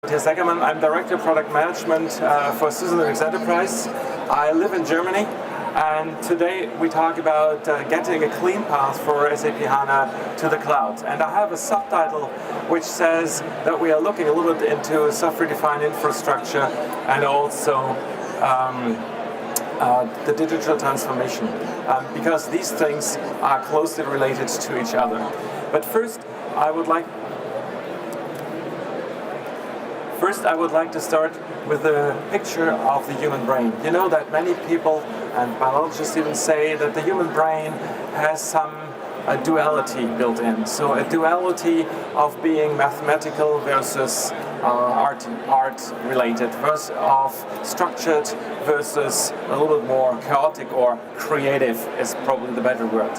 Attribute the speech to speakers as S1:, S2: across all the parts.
S1: Matthias Eckermann, I'm Director of Product Management for SUSE Enterprise. I live in Germany, and today we talk about getting a clean path for SAP HANA to the cloud. And I have a subtitle which says that we are looking a little bit into software-defined infrastructure and also the digital transformation, because these things are closely related to each other. But first, I would like to start with a picture of the human brain. You know that many people and biologists even say that the human brain has some duality built in. So a duality of being mathematical versus art related, versus of structured versus a little bit more chaotic or creative is probably the better word.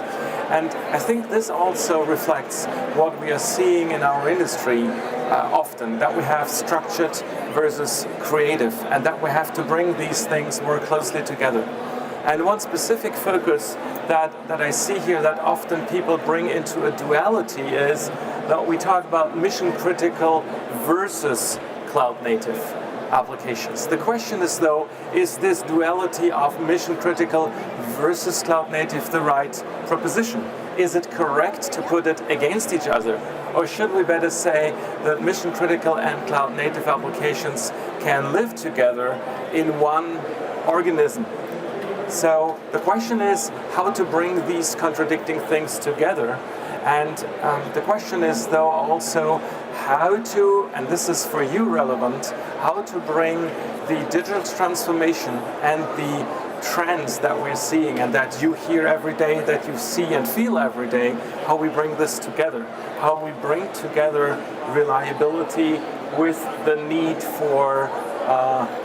S1: And I think this also reflects what we are seeing in our industry often, that we have structured versus creative, and that we have to bring these things more closely together. And one specific focus that I see here that often people bring into a duality is that we talk about mission critical versus cloud native applications. The question is though, is this duality of mission critical versus cloud native the right proposition? Is it correct to put it against each other? Or should we better say that mission critical and cloud native applications can live together in one organism? So the question is how to bring these contradicting things together. And the question is though also how to, and this is for you relevant, how to bring the digital transformation and the trends that we're seeing and that you hear every day, that you see and feel every day, how we bring this together, how we bring together reliability with the need for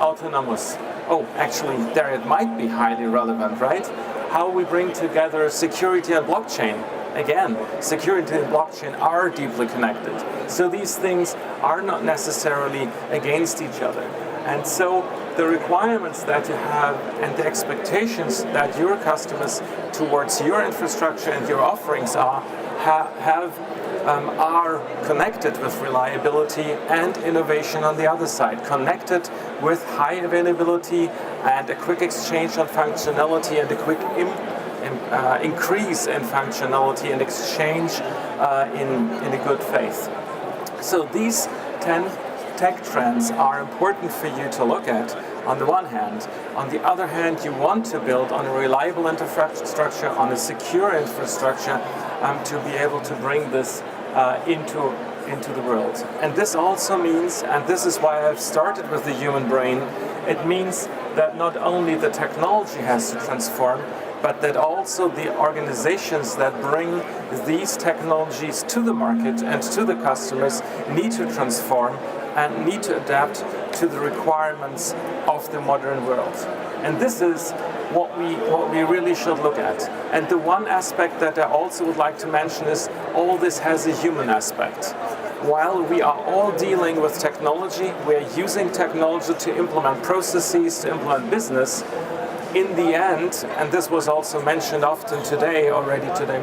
S1: autonomous. Oh, actually, there it might be highly relevant, right? How we bring together security and blockchain. Again, security and blockchain are deeply connected. So these things are not necessarily against each other. And so the requirements that you have and the expectations that your customers towards your infrastructure and your offerings are connected with reliability and innovation on the other side, connected with high availability and a quick exchange on functionality and a quick increase in functionality and exchange in a good faith. So these 10 tech trends are important for you to look at on the one hand. On the other hand, you want to build on a reliable infrastructure, on a secure infrastructure to be able to bring this into the world. And this also means, and this is why I've started with the human brain, it means that not only the technology has to transform, but that also the organizations that bring these technologies to the market and to the customers need to transform and need to adapt to the requirements of the modern world. And this is what we really should look at. And the one aspect that I also would like to mention is all this has a human aspect. While we are all dealing with technology, we are using technology to implement processes, to implement business. In the end, and this was also mentioned often today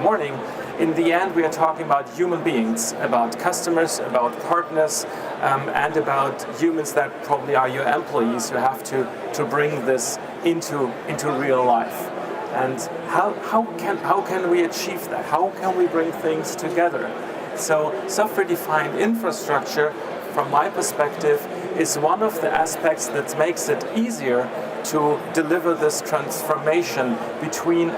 S1: morning, in the end we are talking about human beings, about customers, about partners, and about humans that probably are your employees who have to bring this into real life. And how can we achieve that? How can we bring things together? So software-defined infrastructure, from my perspective, is one of the aspects that makes it easier to deliver this transformation between,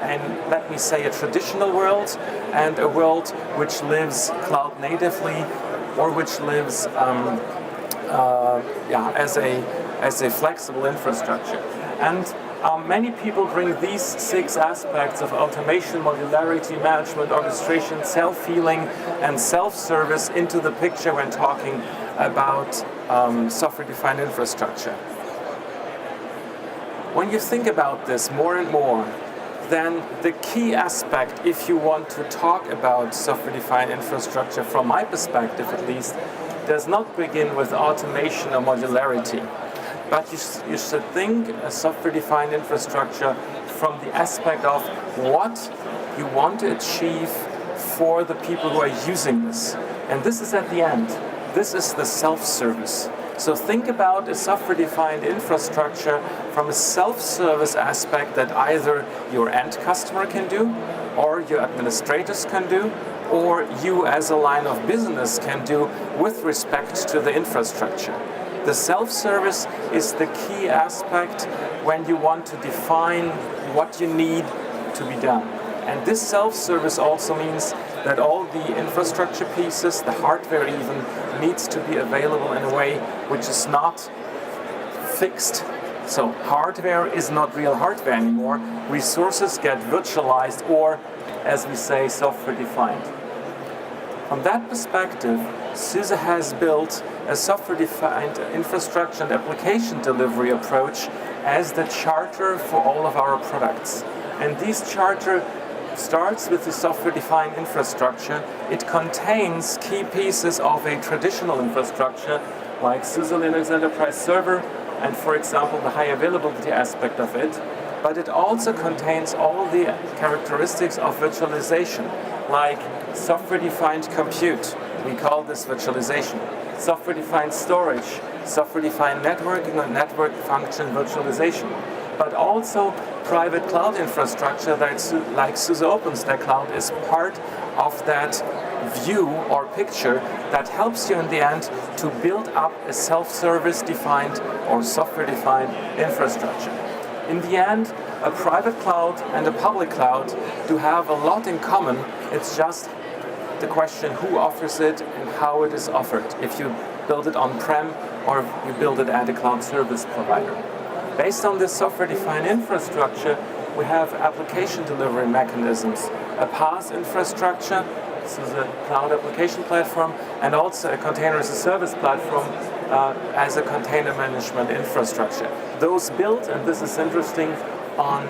S1: let me say, a traditional world and a world which lives cloud natively or which lives as a flexible infrastructure. And many people bring these 6 aspects of automation, modularity, management, orchestration, self-healing, and self-service into the picture when talking about software-defined infrastructure. When you think about this more and more, then the key aspect, if you want to talk about software-defined infrastructure, from my perspective at least, does not begin with automation or modularity. But you should think a software-defined infrastructure from the aspect of what you want to achieve for the people who are using this. And this is at the end. This is the self-service. So think about a software-defined infrastructure from a self-service aspect that either your end customer can do, or your administrators can do, or you as a line of business can do with respect to the infrastructure. The self-service is the key aspect when you want to define what you need to be done. And this self-service also means that all the infrastructure pieces, the hardware even, needs to be available in a way which is not fixed. So hardware is not real hardware anymore. Resources get virtualized or, as we say, software-defined. From that perspective, SUSE has built a software-defined infrastructure and application delivery approach as the charter for all of our products. And this charter starts with the software-defined infrastructure. It contains key pieces of a traditional infrastructure like SUSE Linux Enterprise Server and, for example, the high availability aspect of it. But it also contains all the characteristics of virtualization, like software-defined compute. We call this virtualization. Software-defined storage, software-defined networking or network function virtualization. But also private cloud infrastructure like SUSE OpenStack Cloud is part of that view or picture that helps you in the end to build up a self-service defined or software-defined infrastructure. In the end, a private cloud and a public cloud do have a lot in common. It's just the question who offers it and how it is offered, if you build it on-prem or if you build it at a cloud service provider. Based on this software-defined infrastructure, we have application delivery mechanisms, a PaaS infrastructure, SUSE Cloud Application Platform, and also a container as a service platform as a container management infrastructure. Those built, and this is interesting, on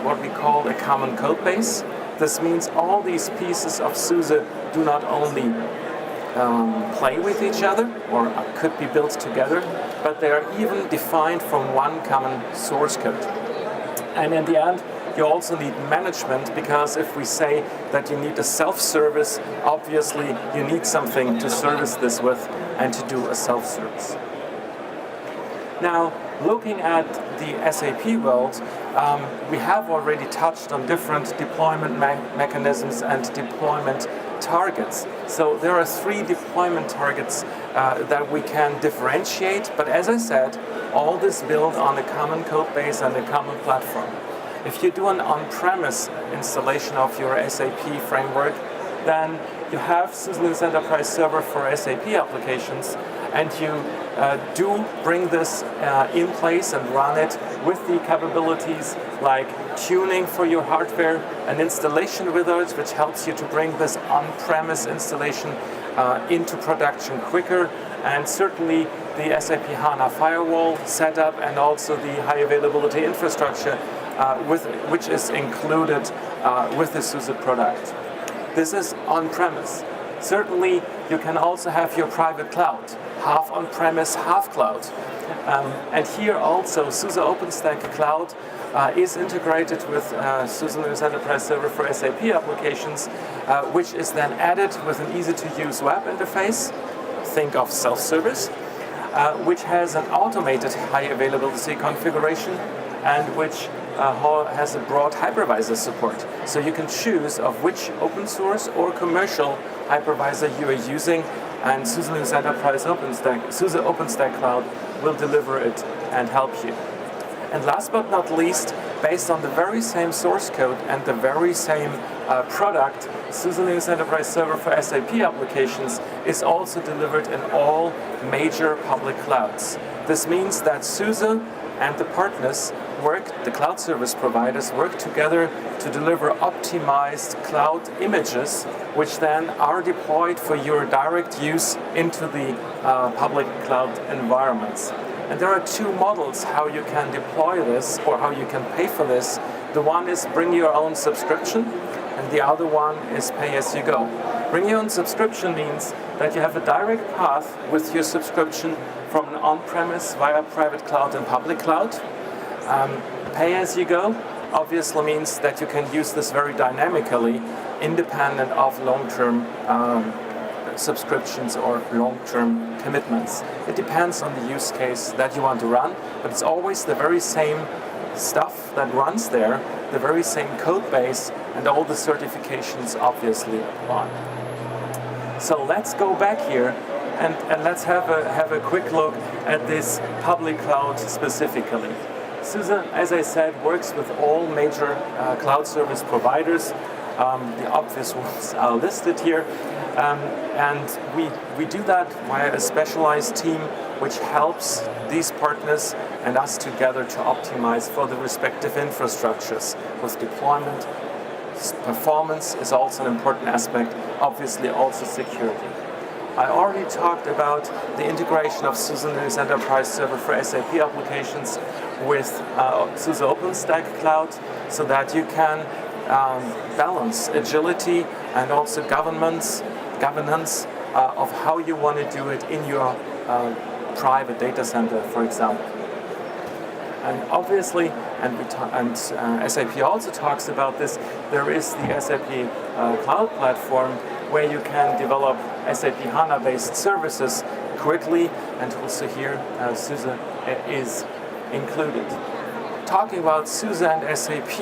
S1: what we call a common code base. This means all these pieces of SUSE do not only play with each other or could be built together, but they are even defined from one common source code. And in the end, you also need management, because if we say that you need a self-service, obviously you need something to service this with and to do a self-service. Now, looking at the SAP world, we have already touched on different deployment mechanisms and deployment targets. So there are 3 deployment targets that we can differentiate, but as I said, all this built on a common code base and a common platform. If you do an on-premise installation of your SAP framework, then you have SUSE Linux Enterprise Server for SAP applications, and you do bring this in place and run it with the capabilities like tuning for your hardware, an installation wizard which helps you to bring this on-premise installation into production quicker, and certainly the SAP HANA firewall setup and also the high availability infrastructure which is included with the SUSE product. This is on-premise. Certainly, you can also have your private cloud, half on-premise, half cloud. And here also, SUSE OpenStack Cloud is integrated with SUSE Linux Enterprise Server for SAP applications, which is then added with an easy-to-use web interface. Think of self-service, which has an automated high availability configuration and which has a broad hypervisor support. So you can choose of which open source or commercial hypervisor you are using, and SUSE Linux Enterprise OpenStack, SUSE OpenStack Cloud will deliver it and help you. And last but not least, based on the very same source code and the very same product, SUSE Linux Enterprise Server for SAP applications is also delivered in all major public clouds. This means that SUSE and the partners the cloud service providers work together to deliver optimized cloud images, which then are deployed for your direct use into the public cloud environments. And there are 2 models how you can deploy this or how you can pay for this. The one is bring your own subscription, and the other one is pay as you go. Bring your own subscription means that you have a direct path with your subscription from an on-premise via private cloud and public cloud. Pay as you go obviously means that you can use this very dynamically, independent of long-term subscriptions or long-term commitments. It depends on the use case that you want to run, but it's always the very same stuff that runs there, the very same code base, and all the certifications obviously apply. So let's go back here and let's have a quick look at this public cloud specifically. SUSE, as I said, works with all major cloud service providers. The obvious ones are listed here. And we do that via a specialized team which helps these partners and us together to optimize for the respective infrastructures. With deployment, performance is also an important aspect, obviously also security. I already talked about the integration of SUSE Linux Enterprise Server for SAP applications with SUSE OpenStack Cloud, so that you can balance agility and also governance of how you want to do it in your private data center, for example. And obviously, SAP also talks about this, there is the SAP Cloud Platform where you can develop SAP HANA-based services quickly, and also here SUSE is included. Talking about SUSE and SAP,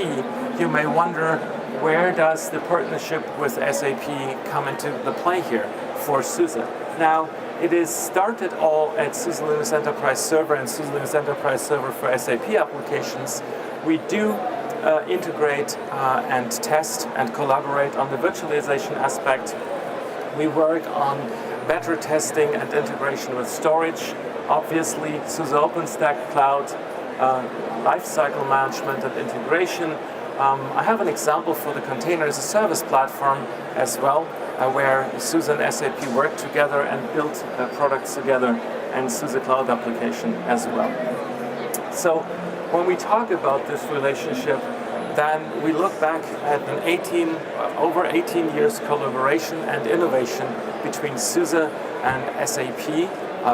S1: you may wonder, where does the partnership with SAP come into the play here for SUSE? Now, it is started all at SUSE Linux Enterprise Server and SUSE Linux Enterprise Server for SAP applications. We do integrate and test and collaborate on the virtualization aspect. We work on better testing and integration with storage. Obviously, SUSE OpenStack Cloud, lifecycle management and integration. I have an example for the Container as a Service platform as well, where SUSE and SAP work together and build products together, and SUSE Cloud application as well. So when we talk about this relationship, then we look back at an over 18 years collaboration and innovation between SUSE and SAP,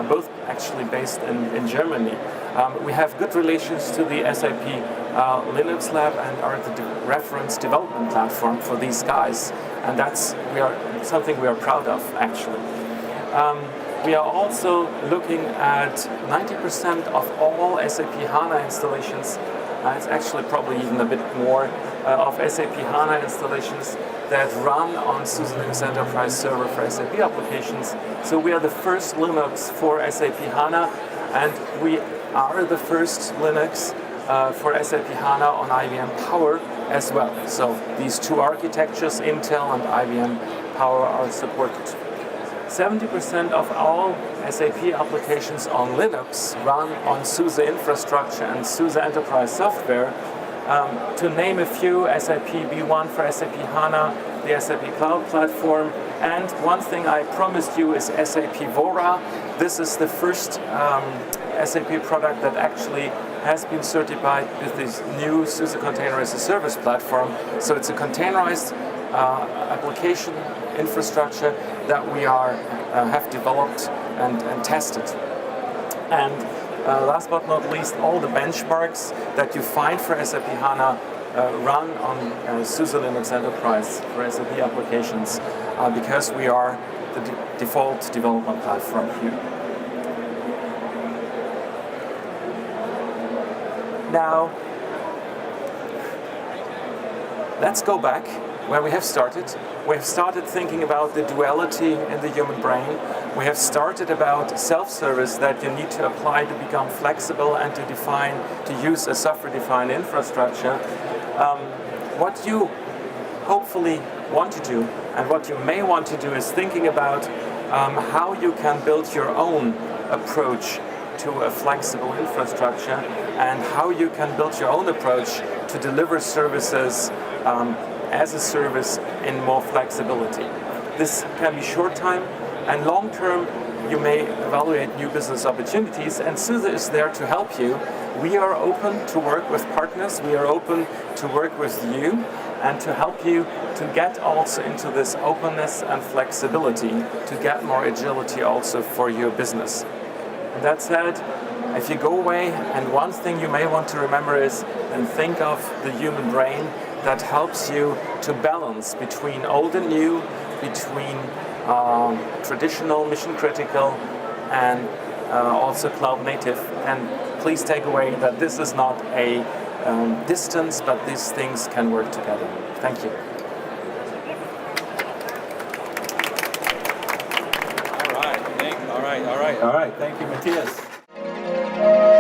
S1: both actually based in Germany. We have good relations to the SAP Linux Lab and are the reference development platform for these guys, and that's something we are proud of actually. We are also looking at 90% of all SAP HANA installations. It's actually probably even a bit more of SAP HANA installations that run on SUSE Linux Enterprise Server for SAP applications. So we are the first Linux for SAP HANA, and we are the first Linux for SAP HANA on IBM Power as well. So these two architectures, Intel and IBM Power, are supported. 70% of all SAP applications on Linux run on SUSE infrastructure and SUSE enterprise software. To name a few, SAP B1 for SAP HANA, the SAP Cloud Platform, and one thing I promised you is SAP Vora. This is the first SAP product that actually has been certified with this new SUSE Container as a Service platform. So it's a containerized application infrastructure that we have developed and tested. And last but not least, all the benchmarks that you find for SAP HANA run on SUSE Linux Enterprise for SAP applications because we are the default development platform here. Now, let's go back where we have started. We have started thinking about the duality in the human brain. We have started about self-service that you need to apply to become flexible and to use a software-defined infrastructure. What you hopefully want to do and what you may want to do is thinking about how you can build your own approach to a flexible infrastructure and how you can build your own approach to deliver services as a service in more flexibility. This can be short time and long term. You may evaluate new business opportunities, and SUSE is there to help you. We are open to work with partners. We are open to work with you and to help you to get also into this openness and flexibility, to get more agility also for your business. And that said, if you go away, and one thing you may want to remember is, and think of the human brain that helps you to balance between old and new, between traditional, mission critical, and also cloud native. And please take away that this is not a distance, but these things can work together. Thank you.
S2: All right. Thank you, Matthias.